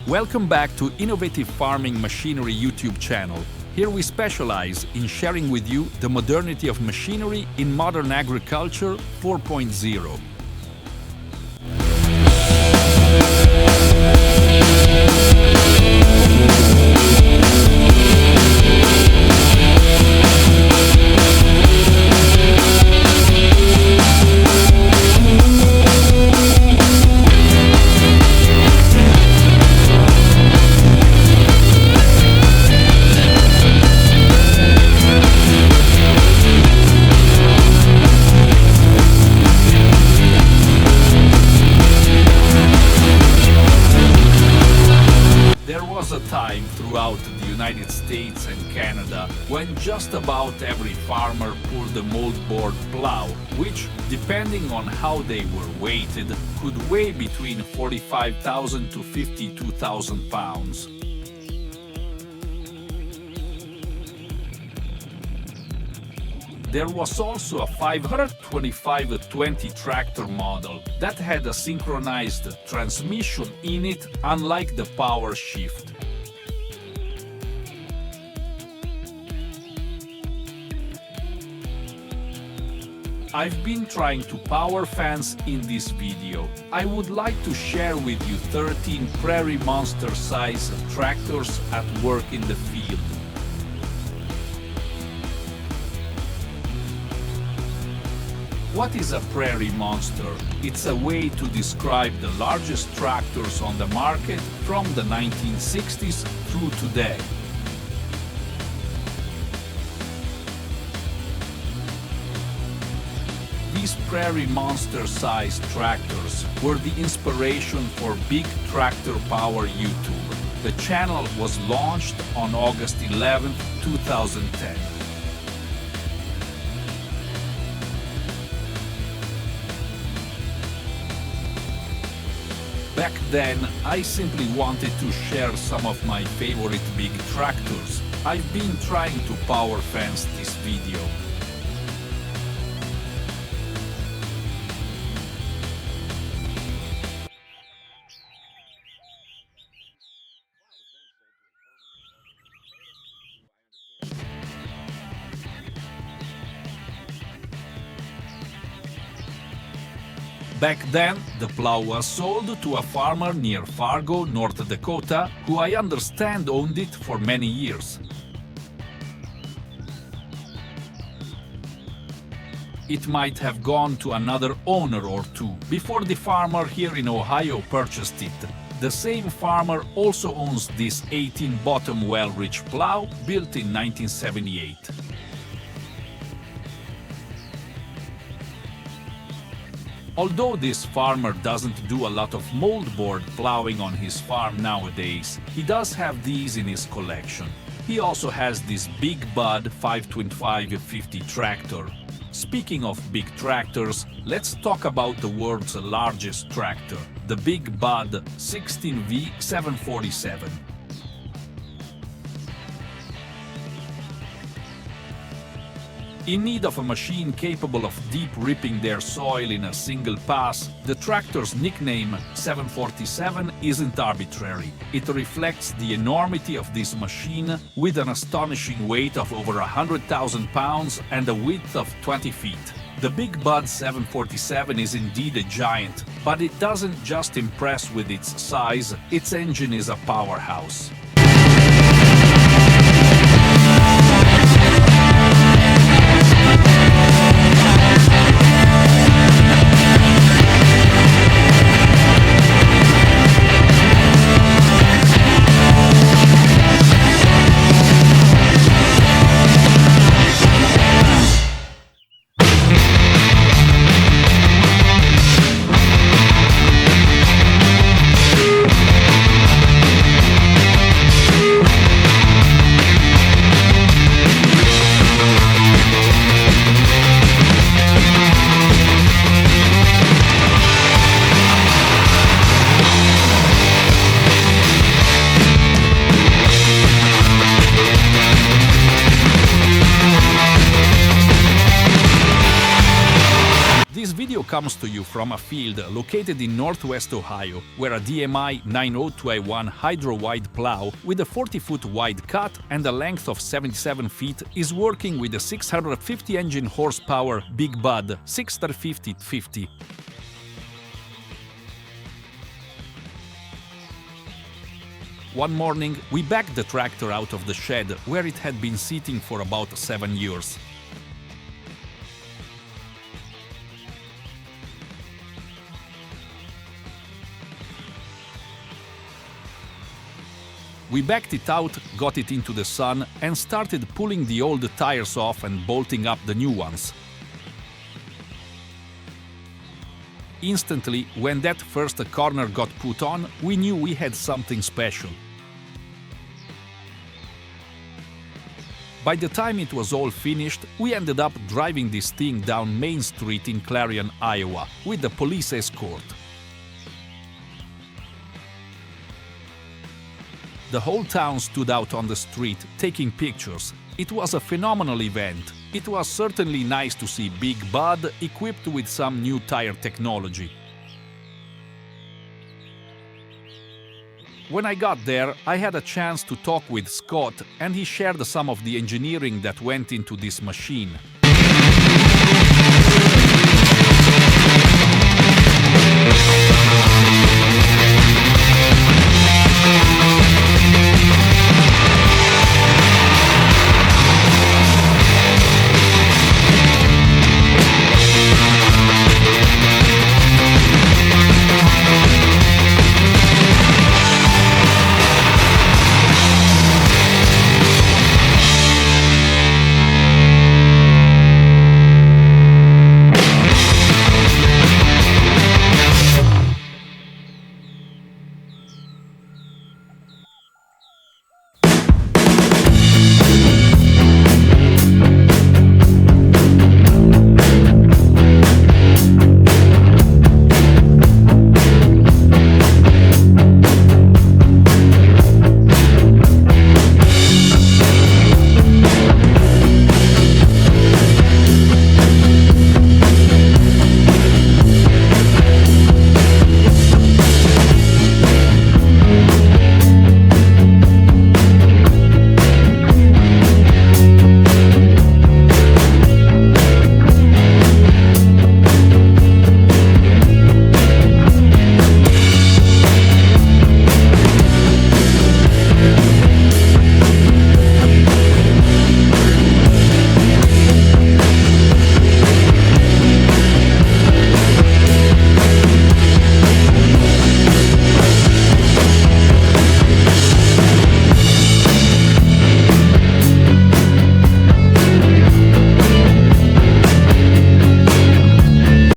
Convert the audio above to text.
Welcome back to Innovative Farming Machinery YouTube channel. Here we specialize in sharing with you the modernity of machinery in modern agriculture 4.0. Time throughout the United States and Canada when just about every farmer pulled a moldboard plow, which, depending on how they were weighted, could weigh between 45,000 to 52,000 pounds. There was also a 525-20 tractor model that had a synchronized transmission in it, unlike the power shift. I've been trying to power fence in this video. I would like to share with you 13 Prairie Monster size tractors at work in the field. What is a Prairie Monster? It's a way to describe the largest tractors on the market from the 1960s through today. These Prairie Monster-sized tractors were the inspiration for Big Tractor Power YouTube. The channel was launched on August 11, 2010. Back then, I simply wanted to share some of my favorite big tractors. I've been trying to power fence this video. Back then, the plow was sold to a farmer near Fargo, North Dakota, who I understand owned it for many years. It might have gone to another owner or two before the farmer here in Ohio purchased it. The same farmer also owns this 18-bottom well-reach plow built in 1978. Although this farmer doesn't do a lot of moldboard plowing on his farm nowadays, he does have these in his collection. He also has this Big Bud 525-50 tractor. Speaking of big tractors, let's talk about the world's largest tractor, the Big Bud 16V-747. In need of a machine capable of deep ripping their soil in a single pass, the tractor's nickname 747 isn't arbitrary. It reflects the enormity of this machine with an astonishing weight of over 100,000 pounds and a width of 20 feet. The Big Bud 747 is indeed a giant, but it doesn't just impress with its size, its engine is a powerhouse. comes to you from a field located in northwest Ohio, where a DMI 902A1 hydro-wide plow with a 40-foot wide cut and a length of 77 feet is working with a 650 engine horsepower Big Bud 16V-747. One morning, we backed the tractor out of the shed where it had been sitting for about 7 years. We backed it out, got it into the sun, and started pulling the old tires off and bolting up the new ones. Instantly, when that first corner got put on, we knew we had something special. By the time it was all finished, we ended up driving this thing down Main Street in Clarion, Iowa, with the police escort. The whole town stood out on the street, taking pictures. It was a phenomenal event. It was certainly nice to see Big Bud equipped with some new tire technology. When I got there, I had a chance to talk with Scott, and he shared some of the engineering that went into this machine.